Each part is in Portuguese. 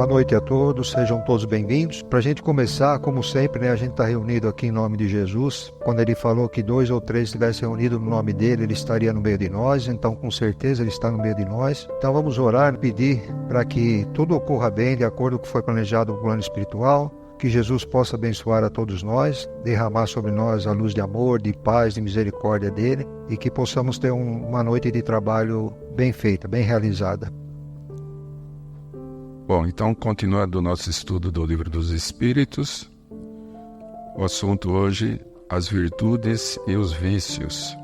Boa noite a todos, sejam todos bem-vindos. Para a gente começar, como sempre, a gente está reunido aqui em nome de Jesus. Quando ele falou que 2 ou 3 estivessem reunidos no nome dele, ele estaria no meio de nós, então com certeza ele está no meio de nós. Então vamos orar, pedir para que tudo ocorra bem, de acordo com o que foi planejado no plano espiritual, que Jesus possa abençoar a todos nós, derramar sobre nós a luz de amor, de paz, de misericórdia dele, e que possamos ter uma noite de trabalho bem feita, bem realizada. Bom, então, continuando o nosso estudo do Livro dos Espíritos, o assunto hoje, as virtudes e os vícios.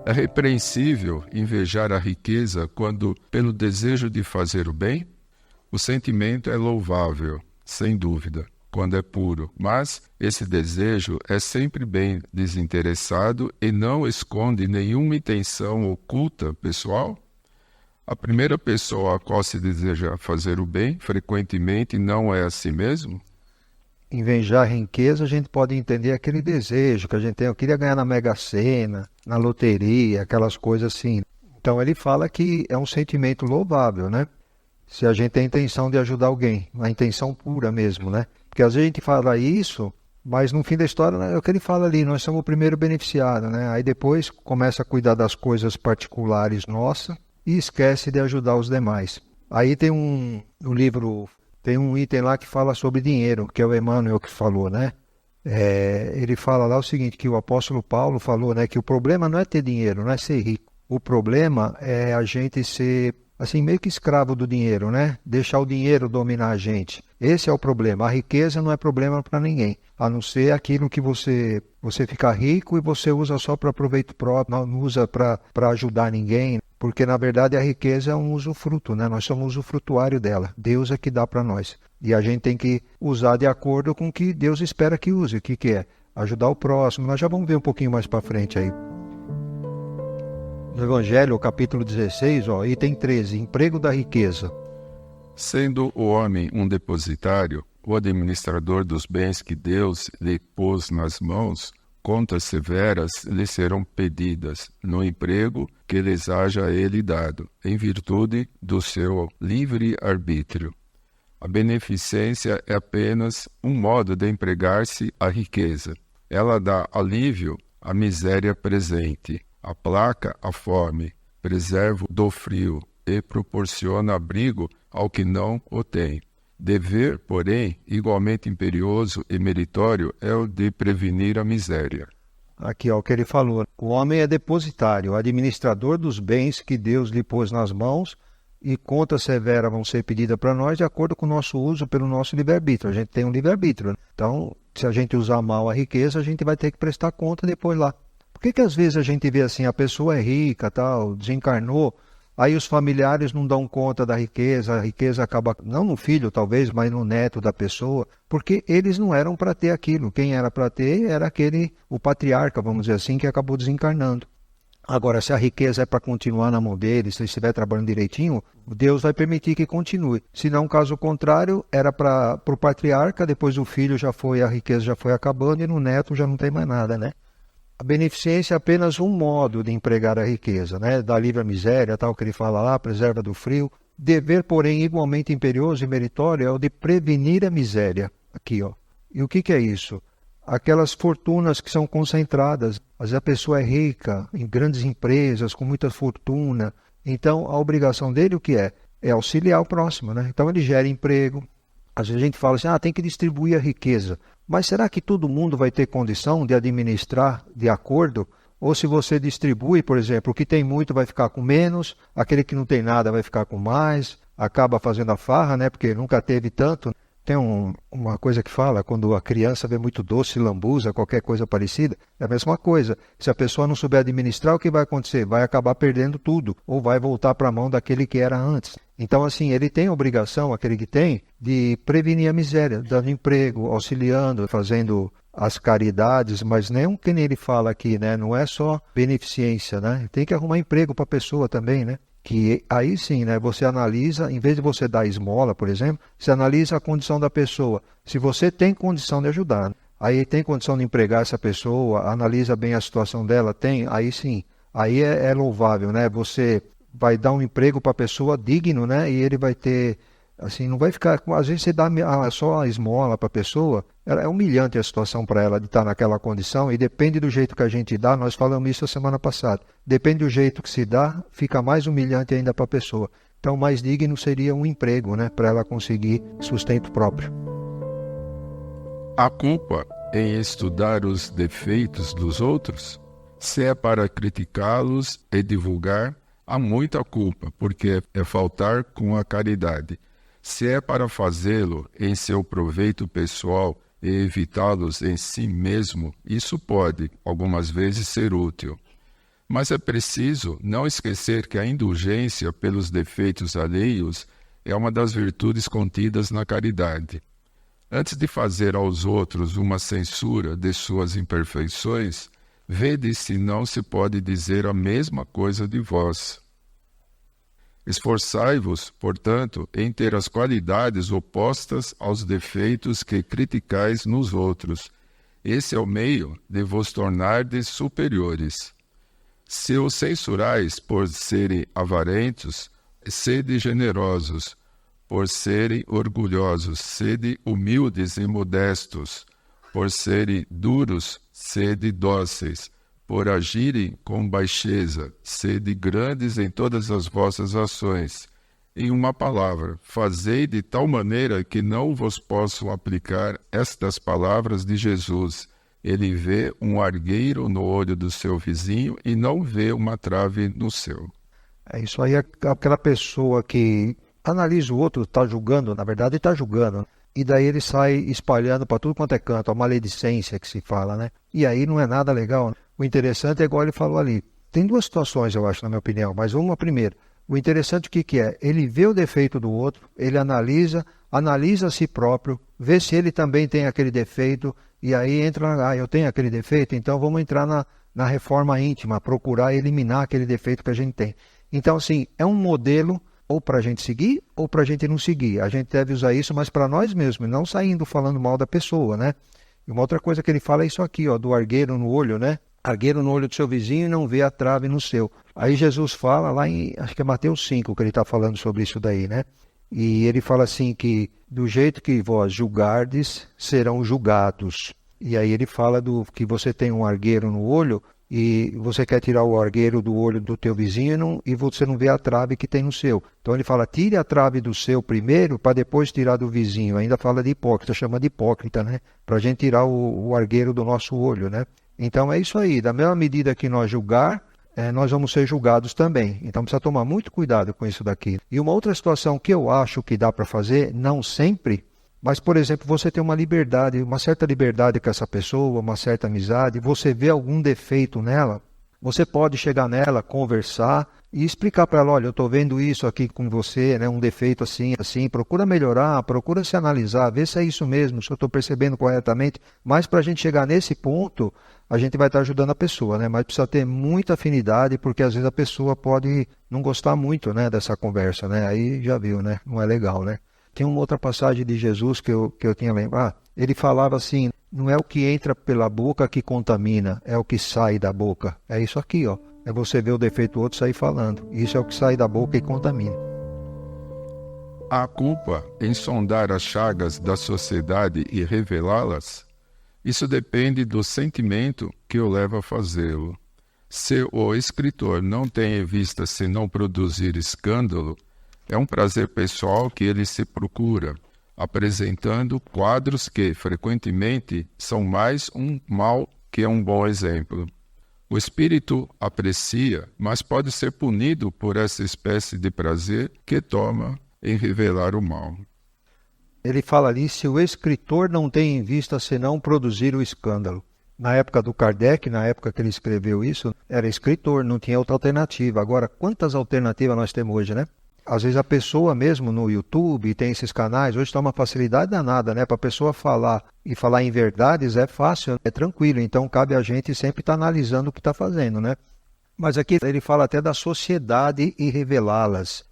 É repreensível invejar a riqueza quando, pelo desejo de fazer o bem? O sentimento é louvável, sem dúvida, quando é puro, mas esse desejo é sempre bem desinteressado e não esconde nenhuma intenção oculta pessoal? A primeira pessoa a qual se deseja fazer o bem, frequentemente, não é a si mesmo? Invejar a riqueza, a gente pode entender aquele desejo que a gente tem. Eu queria ganhar na Mega Sena, na loteria, aquelas coisas assim. Então ele fala que é um sentimento louvável, né? Se a gente tem a intenção de ajudar alguém, a intenção pura mesmo, né? Porque às vezes a gente fala isso, mas no fim da história é o que ele fala ali, nós somos o primeiro beneficiado, né? Aí depois começa a cuidar das coisas particulares nossas, e esquece de ajudar os demais. Aí tem no livro, tem um item lá que fala sobre dinheiro, que é o Emmanuel que falou, né? Ele fala lá o seguinte, que o apóstolo Paulo falou, né? Que o problema não é ter dinheiro, não é ser rico. O problema é a gente ser, assim, meio que escravo do dinheiro, né? Deixar o dinheiro dominar a gente. Esse é o problema. A riqueza não é problema para ninguém, a não ser aquilo que você fica rico e você usa só para proveito próprio, não usa para ajudar ninguém. Porque, na verdade, a riqueza é um usufruto, né? Nós somos usufrutuário dela. Deus é que dá para nós. E a gente tem que usar de acordo com o que Deus espera que use. O que é? Ajudar o próximo. Nós já vamos ver um pouquinho mais para frente aí. No Evangelho, capítulo 16, item 13, emprego da riqueza. Sendo o homem um depositário, o administrador dos bens que Deus lhe pôs nas mãos, contas severas lhe serão pedidas no emprego que lhes haja ele dado, em virtude do seu livre arbítrio. A beneficência é apenas um modo de empregar-se a riqueza. Ela dá alívio à miséria presente, aplaca a fome, preserva do frio e proporciona abrigo ao que não o tem. Dever, porém, igualmente imperioso e meritório é o de prevenir a miséria. Aqui, o que ele falou. O homem é depositário, administrador dos bens que Deus lhe pôs nas mãos, e contas severas vão ser pedidas para nós de acordo com o nosso uso pelo nosso livre-arbítrio. A gente tem um livre-arbítrio. Então, se a gente usar mal a riqueza, a gente vai ter que prestar conta depois lá. Por que às vezes a gente vê assim, a pessoa é rica, tal, desencarnou, aí os familiares não dão conta da riqueza, a riqueza acaba, não no filho talvez, mas no neto da pessoa, porque eles não eram para ter aquilo. Quem era para ter era o patriarca, vamos dizer assim, que acabou desencarnando. Agora, se a riqueza é para continuar na mão dele, se ele estiver trabalhando direitinho, Deus vai permitir que continue. Se não, caso contrário, era para o patriarca, depois o filho a riqueza já foi acabando e no neto já não tem mais nada, né? A beneficência é apenas um modo de empregar a riqueza, né? Dá livre à miséria, tal que ele fala lá, preserva do frio. Dever, porém, igualmente imperioso e meritório é o de prevenir a miséria. Aqui, E o que é isso? Aquelas fortunas que são concentradas. Às vezes a pessoa é rica, em grandes empresas, com muita fortuna. Então, a obrigação dele o que é? É auxiliar o próximo, né? Então, ele gera emprego. Às vezes a gente fala assim, tem que distribuir a riqueza. Mas será que todo mundo vai ter condição de administrar de acordo? Ou se você distribui, por exemplo, o que tem muito vai ficar com menos, aquele que não tem nada vai ficar com mais, acaba fazendo a farra, né? Porque nunca teve tanto. Tem uma coisa que fala, quando a criança vê muito doce, lambuza, qualquer coisa parecida, é a mesma coisa. Se a pessoa não souber administrar, o que vai acontecer? Vai acabar perdendo tudo, ou vai voltar para a mão daquele que era antes. Então, assim, ele tem a obrigação, aquele que tem, de prevenir a miséria, dando emprego, auxiliando, fazendo as caridades, mas nem que nem ele fala aqui, né? Não é só beneficência, né? Tem que arrumar emprego para a pessoa também, né? Que aí sim, né, você analisa, em vez de você dar esmola, por exemplo, você analisa a condição da pessoa. Se você tem condição de ajudar, né? Aí tem condição de empregar essa pessoa, analisa bem a situação dela, aí sim, aí é louvável, né? Você vai dar um emprego para a pessoa digno, né? E ele vai ter Assim, não vai ficar... Às vezes você dá só a esmola para a pessoa, é humilhante a situação para ela de estar naquela condição, e depende do jeito que a gente dá, nós falamos isso a semana passada, depende do jeito que se dá, fica mais humilhante ainda para a pessoa. Então, mais digno seria um emprego, né, para ela conseguir sustento próprio. A culpa em estudar os defeitos dos outros? Se é para criticá-los e divulgar, há muita culpa, porque é faltar com a caridade. Se é para fazê-lo em seu proveito pessoal e evitá-los em si mesmo, isso pode, algumas vezes, ser útil. Mas é preciso não esquecer que a indulgência pelos defeitos alheios é uma das virtudes contidas na caridade. Antes de fazer aos outros uma censura de suas imperfeições, vede se não se pode dizer a mesma coisa de vós. Esforçai-vos, portanto, em ter as qualidades opostas aos defeitos que criticais nos outros. Esse é o meio de vos tornardes superiores. Se os censurais por serem avarentos, sede generosos. Por serem orgulhosos, sede humildes e modestos. Por serem duros, sede dóceis. Por agirem com baixeza, sede grandes em todas as vossas ações. Em uma palavra, fazei de tal maneira que não vos possam aplicar estas palavras de Jesus. Ele vê um argueiro no olho do seu vizinho e não vê uma trave no seu. É isso aí, aquela pessoa que analisa o outro, está julgando, na verdade está julgando, e daí ele sai espalhando para tudo quanto é canto, a maledicência que se fala, né? E aí não é nada legal, né? O interessante é igual ele falou ali. Tem duas situações, eu acho, na minha opinião, mas uma primeiro. O interessante o que é? Ele vê o defeito do outro, ele analisa a si próprio, vê se ele também tem aquele defeito, e aí entra, eu tenho aquele defeito, então vamos entrar na reforma íntima, procurar eliminar aquele defeito que a gente tem. Então, assim, é um modelo ou para a gente seguir ou para a gente não seguir. A gente deve usar isso, mas para nós mesmos, não saindo falando mal da pessoa, né? E uma outra coisa que ele fala é isso aqui, ó, do argueiro no olho, né? Argueiro no olho do seu vizinho e não vê a trave no seu. Aí Jesus fala lá em, acho que é Mateus 5, que ele está falando sobre isso daí, né? E ele fala assim que do jeito que vós julgardes, serão julgados. E aí ele fala do que você tem um argueiro no olho e você quer tirar o argueiro do olho do teu vizinho e você não vê a trave que tem no seu. Então ele fala, tire a trave do seu primeiro para depois tirar do vizinho. Ainda fala de hipócrita, chama de hipócrita, né? Para a gente tirar o argueiro do nosso olho, né? Então é isso aí, da mesma medida que nós julgar, nós vamos ser julgados também. Então precisa tomar muito cuidado com isso daqui. E uma outra situação que eu acho que dá para fazer, não sempre, mas, por exemplo, você tem uma liberdade, uma certa liberdade com essa pessoa, uma certa amizade, você vê algum defeito nela, você pode chegar nela, conversar e explicar para ela, olha, eu estou vendo isso aqui com você, né, um defeito assim, assim, procura melhorar, procura se analisar, ver se é isso mesmo, se eu estou percebendo corretamente, mas para a gente chegar nesse ponto, a gente vai estar ajudando a pessoa, né, mas precisa ter muita afinidade, porque às vezes a pessoa pode não gostar muito, né, dessa conversa, né, aí já viu, né, não é legal, né. Tem uma outra passagem de Jesus que eu tinha lembrado. Ele falava assim, não é o que entra pela boca que contamina, é o que sai da boca. É isso aqui, ó. É você ver o defeito do outro e sair falando. Isso é o que sai da boca e contamina. A culpa em sondar as chagas da sociedade e revelá-las, isso depende do sentimento que o leva a fazê-lo. Se o escritor não tem em vista senão produzir escândalo, é um prazer pessoal que ele se procura, apresentando quadros que, frequentemente, são mais um mal que um bom exemplo. O espírito aprecia, mas pode ser punido por essa espécie de prazer que toma em revelar o mal. Ele fala ali, se o escritor não tem em vista senão produzir o escândalo. Na época do Kardec, na época que ele escreveu isso, era escritor, não tinha outra alternativa. Agora, quantas alternativas nós temos hoje, né? Às vezes a pessoa mesmo no YouTube tem esses canais, hoje está uma facilidade danada, né? Para a pessoa falar e falar em verdades é fácil, é tranquilo, então cabe a gente sempre estar analisando o que está fazendo, né? Mas aqui ele fala até da sociedade e revelá-las.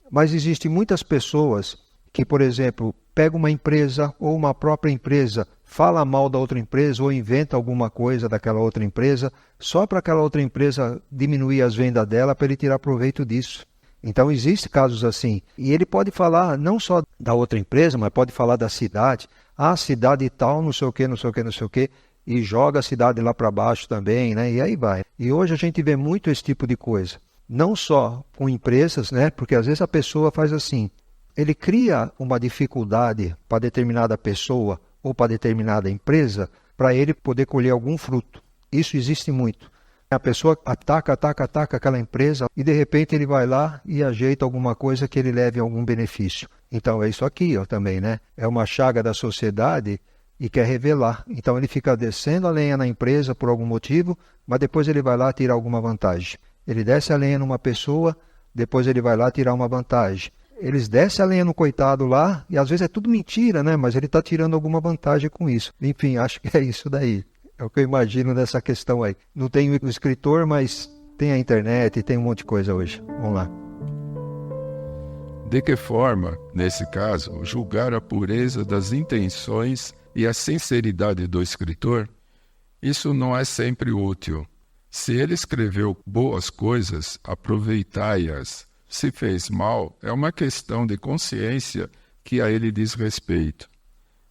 Mas existem muitas pessoas que, por exemplo, pegam uma empresa ou uma própria empresa, fala mal da outra empresa ou inventa alguma coisa daquela outra empresa, só para aquela outra empresa diminuir as vendas dela para ele tirar proveito disso. Então, existem casos assim. E ele pode falar não só da outra empresa, mas pode falar da cidade. Ah, cidade tal, não sei o quê, não sei o quê, não sei o quê. E joga a cidade lá para baixo também, né? E aí vai. E hoje a gente vê muito esse tipo de coisa. Não só com empresas, né? Porque às vezes a pessoa faz assim. Ele cria uma dificuldade para determinada pessoa ou para determinada empresa para ele poder colher algum fruto. Isso existe muito. A pessoa ataca aquela empresa e de repente ele vai lá e ajeita alguma coisa que ele leve algum benefício. Então é isso aqui também, né? É uma chaga da sociedade e quer revelar. Então ele fica descendo a lenha na empresa por algum motivo, mas depois ele vai lá tirar alguma vantagem. Ele desce a lenha numa pessoa, depois ele vai lá tirar uma vantagem. Eles descem a lenha no coitado lá, e às vezes é tudo mentira, né? Mas ele está tirando alguma vantagem com isso. Enfim, acho que é isso daí. É o que eu imagino dessa questão aí. Não tenho o escritor, mas tem a internet e tem um monte de coisa hoje. Vamos lá. De que forma, nesse caso, julgar a pureza das intenções e a sinceridade do escritor? Isso não é sempre útil. Se ele escreveu boas coisas, aproveitai-as. Se fez mal, é uma questão de consciência que a ele diz respeito.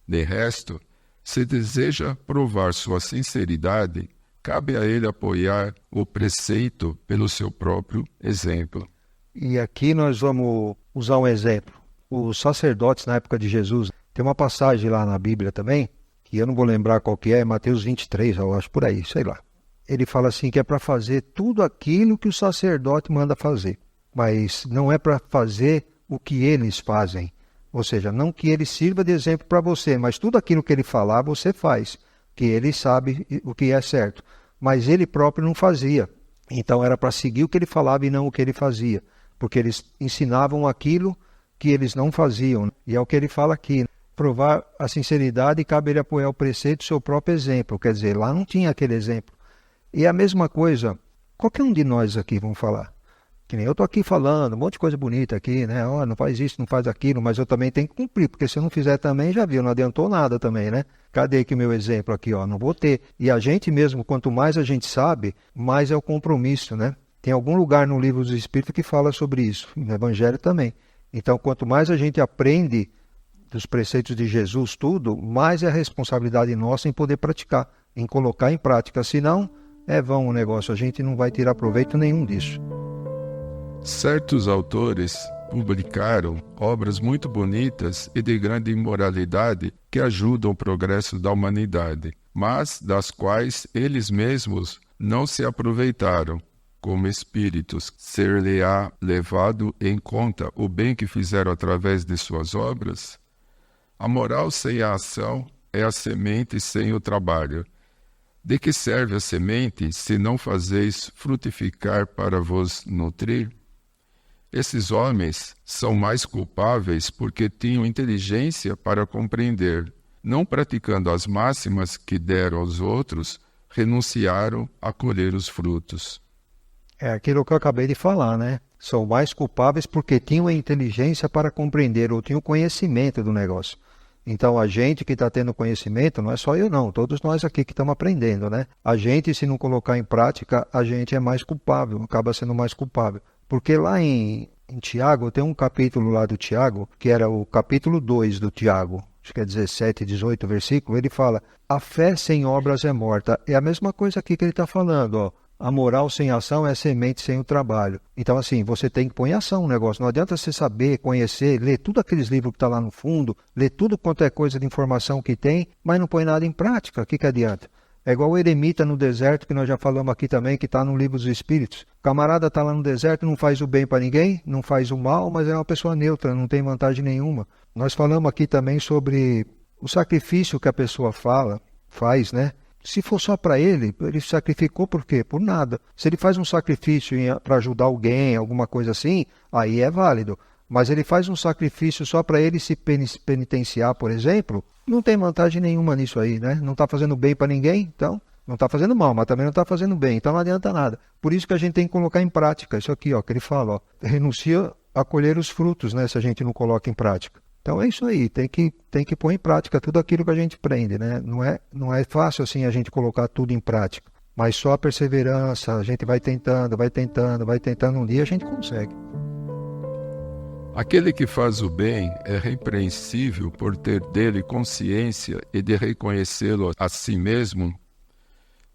De resto, se deseja provar sua sinceridade, cabe a ele apoiar o preceito pelo seu próprio exemplo. E aqui nós vamos usar um exemplo. Os sacerdotes na época de Jesus, tem uma passagem lá na Bíblia também, que eu não vou lembrar qual que é Mateus 23, eu acho por aí, sei lá. Ele fala assim que é para fazer tudo aquilo que o sacerdote manda fazer, mas não é para fazer o que eles fazem. Ou seja, não que ele sirva de exemplo para você, mas tudo aquilo que ele falar você faz, que ele sabe o que é certo. Mas ele próprio não fazia. Então era para seguir o que ele falava e não o que ele fazia, porque eles ensinavam aquilo que eles não faziam. E é o que ele fala aqui. Provar a sinceridade e cabe ele apoiar o preceito do seu próprio exemplo. Quer dizer, lá não tinha aquele exemplo. E a mesma coisa, qualquer um de nós aqui, vamos falar. Que nem eu estou aqui falando, um monte de coisa bonita aqui, né? Oh, não faz isso, não faz aquilo, mas eu também tenho que cumprir, porque se eu não fizer também, já viu, não adiantou nada também, né? Cadê aqui o meu exemplo aqui, ó? Não vou ter. E a gente mesmo, quanto mais a gente sabe, mais é o compromisso, né? Tem algum lugar no livro dos Espíritos que fala sobre isso, no Evangelho também. Então, quanto mais a gente aprende dos preceitos de Jesus, tudo, mais é a responsabilidade nossa em poder praticar, em colocar em prática. Senão, é vão o negócio, a gente não vai tirar proveito nenhum disso. Certos autores publicaram obras muito bonitas e de grande imoralidade que ajudam o progresso da humanidade, mas das quais eles mesmos não se aproveitaram. Como espíritos, ser-lhe-á levado em conta o bem que fizeram através de suas obras? A moral sem a ação é a semente sem o trabalho. De que serve a semente se não fazeis frutificar para vos nutrir? Esses homens são mais culpáveis porque tinham inteligência para compreender. Não praticando as máximas que deram aos outros, renunciaram a colher os frutos. É aquilo que eu acabei de falar, né? São mais culpáveis porque tinham a inteligência para compreender ou tinham conhecimento do negócio. Então a gente que está tendo conhecimento, não é só eu não, todos nós aqui que estamos aprendendo, né? A gente, se não colocar em prática, a gente é mais culpável, acaba sendo mais culpável. Porque lá em Tiago, tem um capítulo lá do Tiago, que era o capítulo 2 do Tiago, acho que é 17, 18 versículo, ele fala, a fé sem obras é morta. É a mesma coisa aqui que ele está falando, ó. A moral sem ação é a semente sem o trabalho. Então, assim, você tem que pôr em ação o negócio. Não adianta você saber, conhecer, ler tudo aqueles livros que está lá no fundo, ler tudo quanto é coisa de informação que tem, mas não põe nada em prática. O que adianta? É igual o eremita no deserto, que nós já falamos aqui também, que está no livro dos Espíritos. O camarada está lá no deserto, não faz o bem para ninguém, não faz o mal, mas é uma pessoa neutra, não tem vantagem nenhuma. Nós falamos aqui também sobre o sacrifício que a pessoa faz, né? Se for só para ele sacrificou por quê? Por nada. Se ele faz um sacrifício para ajudar alguém, alguma coisa assim, aí é válido. Mas ele faz um sacrifício só para ele se penitenciar, por exemplo, não tem vantagem nenhuma nisso aí, né? Não está fazendo bem para ninguém, então não está fazendo mal, mas também não está fazendo bem, então não adianta nada. Por isso que a gente tem que colocar em prática isso aqui, ó, que ele fala, ó, renuncia a colher os frutos, né? Se a gente não coloca em prática. Então é isso aí, tem que pôr em prática tudo aquilo que a gente aprende, né? Não é fácil assim a gente colocar tudo em prática, mas só a perseverança, a gente vai tentando, um dia a gente consegue. Aquele que faz o bem é repreensível por ter dele consciência e de reconhecê-lo a si mesmo.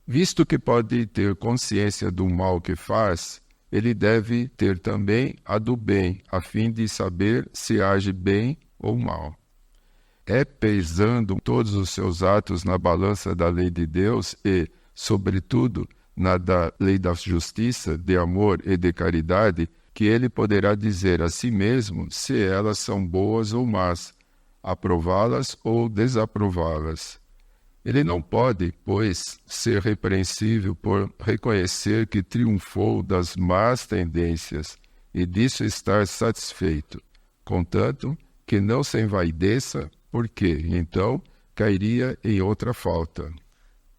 Visto que pode ter consciência do mal que faz, ele deve ter também a do bem, a fim de saber se age bem ou mal. É pesando todos os seus atos na balança da lei de Deus e, sobretudo, na da lei da justiça, de amor e de caridade, que ele poderá dizer a si mesmo se elas são boas ou más, aprová-las ou desaprová-las. Ele não pode, pois, ser repreensível por reconhecer que triunfou das más tendências e disso estar satisfeito, contanto que não se envaideça, porque, então, cairia em outra falta.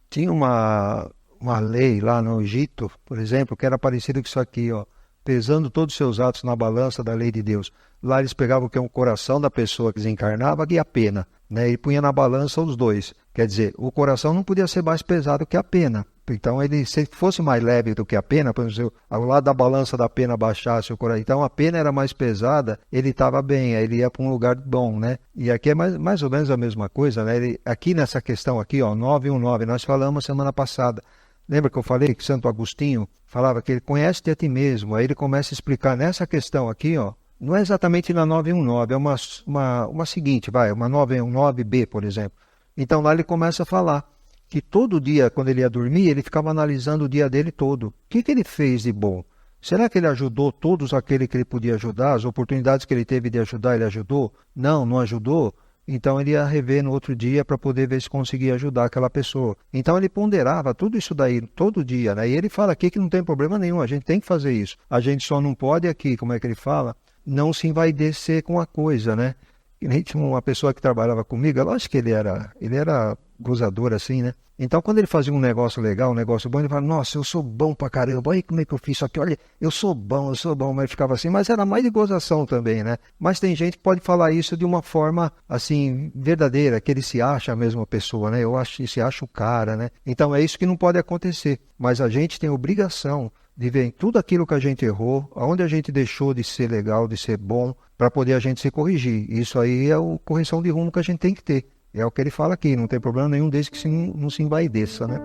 Tinha uma lei lá no Egito, por exemplo, que era parecida com isso aqui, ó, pesando todos os seus atos na balança da lei de Deus. Lá eles pegavam o que é o coração da pessoa que desencarnava e a pena, né? E punha na balança os dois. Quer dizer, o coração não podia ser mais pesado que a pena. Então, ele, se fosse mais leve do que a pena, por exemplo, ao lado da balança da pena baixasse o coração, então a pena era mais pesada, ele estava bem, aí ele ia para um lugar bom, né? E aqui é mais ou menos a mesma coisa, né? Aqui nessa questão aqui, ó, 919, nós falamos semana passada. Lembra que eu falei que Santo Agostinho falava que ele conhece-te a ti mesmo? Aí ele começa a explicar nessa questão aqui, ó, não é exatamente na 919, é uma seguinte, uma 919b, por exemplo. Então lá ele começa a falar que todo dia, quando ele ia dormir, ele ficava analisando o dia dele todo. O que ele fez de bom? Será que ele ajudou todos aqueles que ele podia ajudar? As oportunidades que ele teve de ajudar, ele ajudou? Não ajudou? Então ele ia rever no outro dia para poder ver se conseguia ajudar aquela pessoa. Então ele ponderava tudo isso daí, todo dia, né? E ele fala aqui que não tem problema nenhum, a gente tem que fazer isso. A gente só não pode aqui, como é que ele fala? Não se envaidecer com a coisa, né? E nem tinha uma pessoa que trabalhava comigo, é lógico que ele era gozador assim, né? Então quando ele fazia um negócio legal, um negócio bom, ele falava, nossa, eu sou bom pra caramba, olha como é que eu fiz isso aqui, olha, eu sou bom, mas ele ficava assim, mas era mais de gozação também, né? Mas tem gente que pode falar isso de uma forma, assim, verdadeira, que ele se acha a mesma pessoa, né? Eu acho que se acha o cara, né? Então é isso que não pode acontecer, mas a gente tem obrigação de ver em tudo aquilo que a gente errou, aonde a gente deixou de ser legal, de ser bom, para poder a gente se corrigir. Isso aí é a correção de rumo que a gente tem que ter. É o que ele fala aqui, não tem problema nenhum desde que não se envaideça, né?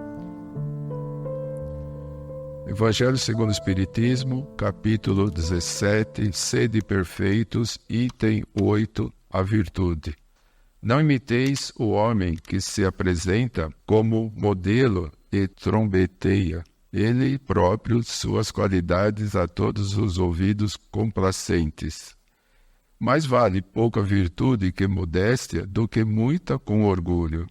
Evangelho segundo o Espiritismo, capítulo 17, Sede perfeitos, item 8, a virtude. Não imiteis o homem que se apresenta como modelo e trombeteia, ele próprio suas qualidades a todos os ouvidos complacentes. Mais vale pouca virtude que modéstia do que muita com orgulho.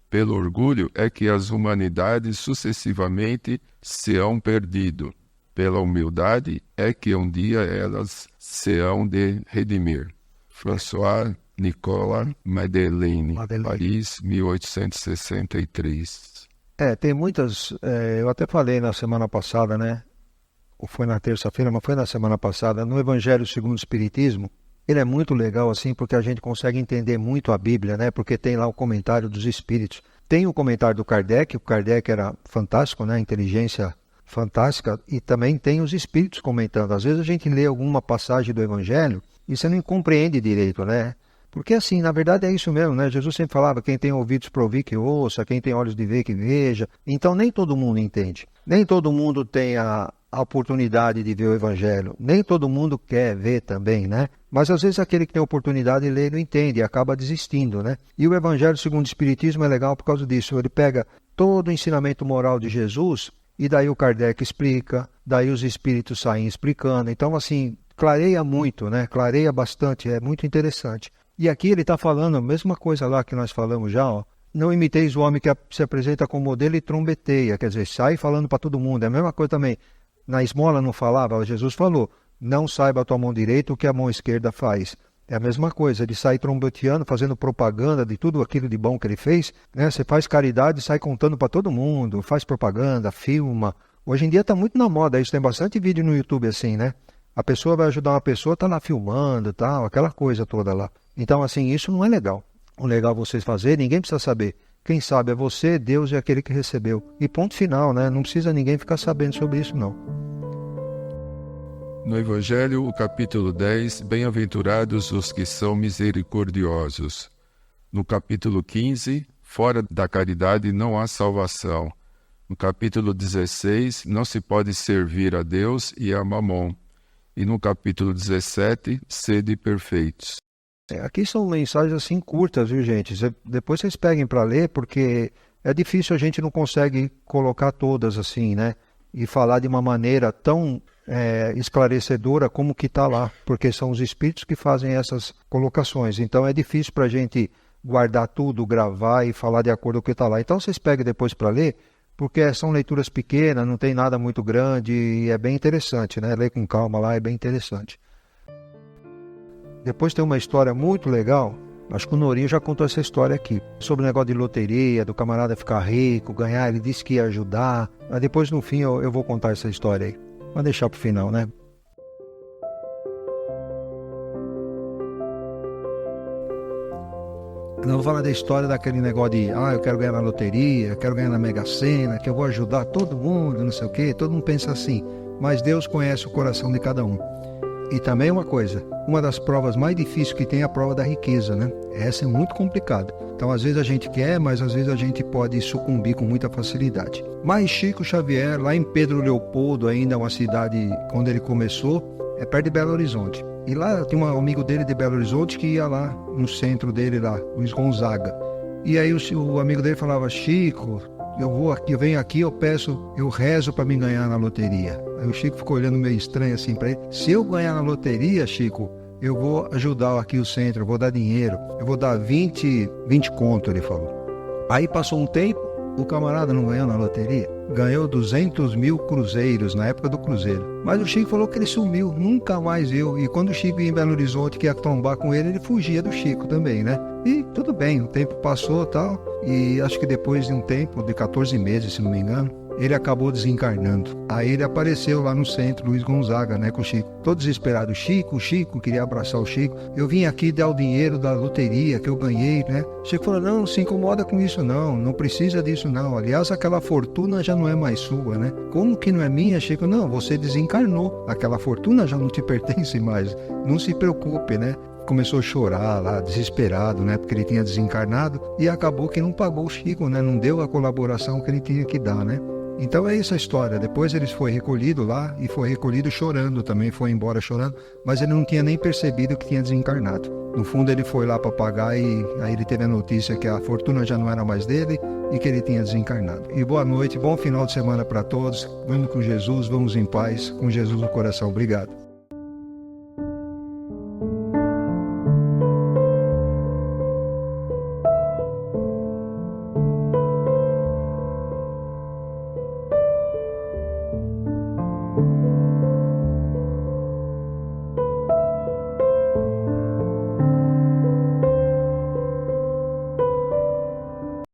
Pelo orgulho é que as humanidades sucessivamente se hão perdido. Pela humildade é que um dia elas se hão de redimir. François Nicolas Madeleine, Paris, 1863. Tem muitas, eu até falei na semana passada, né? Ou foi na terça-feira, mas foi na semana passada, no Evangelho segundo o Espiritismo. Ele é muito legal assim porque a gente consegue entender muito a Bíblia, né? Porque tem lá o comentário dos Espíritos. Tem o comentário do Kardec, o Kardec era fantástico, né? Inteligência fantástica, e também tem os Espíritos comentando. Às vezes a gente lê alguma passagem do Evangelho e você não compreende direito, né? Porque assim, na verdade é isso mesmo, né? Jesus sempre falava, quem tem ouvidos para ouvir que ouça, quem tem olhos de ver que veja. Então nem todo mundo entende. Nem todo mundo tem a oportunidade de ver o Evangelho. Nem todo mundo quer ver também, né? Mas às vezes aquele que tem a oportunidade de ler não entende e acaba desistindo, né? E o Evangelho segundo o Espiritismo é legal por causa disso. Ele pega todo o ensinamento moral de Jesus e daí o Kardec explica, daí os Espíritos saem explicando. Então assim, clareia muito, né? Clareia bastante, é muito interessante. E aqui ele está falando a mesma coisa lá que nós falamos já, ó. Não imiteis o homem que se apresenta como modelo e trombeteia, quer dizer, sai falando para todo mundo. É a mesma coisa também. Na esmola não falava, Jesus falou, não saiba a tua mão direita o que a mão esquerda faz. É a mesma coisa, ele sai trombeteando, fazendo propaganda de tudo aquilo de bom que ele fez, né? Você faz caridade e sai contando para todo mundo, faz propaganda, filma. Hoje em dia está muito na moda isso, tem bastante vídeo no YouTube assim, né? A pessoa vai ajudar uma pessoa, está lá filmando, tal, aquela coisa toda lá. Então, assim, isso não é legal. O legal é vocês fazerem, ninguém precisa saber. Quem sabe é você, Deus é aquele que recebeu. E ponto final, né? Não precisa ninguém ficar sabendo sobre isso, não. No Evangelho, o capítulo 10, bem-aventurados os que são misericordiosos. No capítulo 15, fora da caridade não há salvação. No capítulo 16, não se pode servir a Deus e a Mamon. E no capítulo 17, sede perfeitos. Aqui são mensagens assim curtas, viu, gente? Depois vocês peguem para ler, porque é difícil, a gente não consegue colocar todas assim, né? E falar de uma maneira tão esclarecedora como que está lá, porque são os espíritos que fazem essas colocações. Então é difícil para a gente guardar tudo, gravar e falar de acordo com o que está lá. Então vocês peguem depois para ler, porque são leituras pequenas, não tem nada muito grande e é bem interessante, né? Ler com calma lá é bem interessante. Depois tem uma história muito legal, acho que o Norinho já contou essa história aqui, sobre o negócio de loteria, do camarada ficar rico, ganhar, ele disse que ia ajudar, mas depois no fim eu vou contar essa história aí. Vamos deixar pro final, né? Não vou falar da história daquele negócio de eu quero ganhar na loteria, eu quero ganhar na Mega Sena, que eu vou ajudar todo mundo, não sei o quê, todo mundo pensa assim, mas Deus conhece o coração de cada um. E também uma coisa, uma das provas mais difíceis que tem é a prova da riqueza, né? Essa é muito complicada. Então, às vezes a gente quer, mas às vezes a gente pode sucumbir com muita facilidade. Mas Chico Xavier, lá em Pedro Leopoldo, ainda uma cidade onde ele começou, é perto de Belo Horizonte. E lá tem um amigo dele de Belo Horizonte que ia lá no centro dele lá, Luiz Gonzaga. E aí o amigo dele falava, Chico, eu venho aqui, eu rezo para me ganhar na loteria. Aí o Chico ficou olhando meio estranho assim para ele. Se eu ganhar na loteria, Chico, eu vou ajudar aqui o centro, eu vou dar dinheiro, eu vou dar 20 conto, ele falou. Aí passou um tempo, o camarada não ganhou na loteria, ganhou 200 mil cruzeiros, na época do cruzeiro. Mas o Chico falou que ele sumiu, nunca mais viu. E quando o Chico ia em Belo Horizonte, que ia trombar com ele fugia do Chico também, né? E tudo bem, o tempo passou e tal, e acho que depois de um tempo, de 14 meses, se não me engano, ele acabou desencarnando. Aí ele apareceu lá no centro, Luiz Gonzaga, né, com o Chico. Todo desesperado, Chico, queria abraçar o Chico. Eu vim aqui dar o dinheiro da loteria que eu ganhei, né? O Chico falou, não se incomoda com isso não precisa disso não. Aliás, aquela fortuna já não é mais sua, né? Como que não é minha, Chico? Não, você desencarnou. Aquela fortuna já não te pertence mais. Não se preocupe, né? Começou a chorar lá, desesperado, né? Porque ele tinha desencarnado e acabou que não pagou o Chico, né? Não deu a colaboração que ele tinha que dar, né? Então é essa a história. Depois ele foi recolhido lá e foi recolhido chorando também, foi embora chorando, mas ele não tinha nem percebido que tinha desencarnado. No fundo ele foi lá para pagar e aí ele teve a notícia que a fortuna já não era mais dele e que ele tinha desencarnado. E boa noite, bom final de semana para todos. Vamos com Jesus, vamos em paz, com Jesus no coração. Obrigado.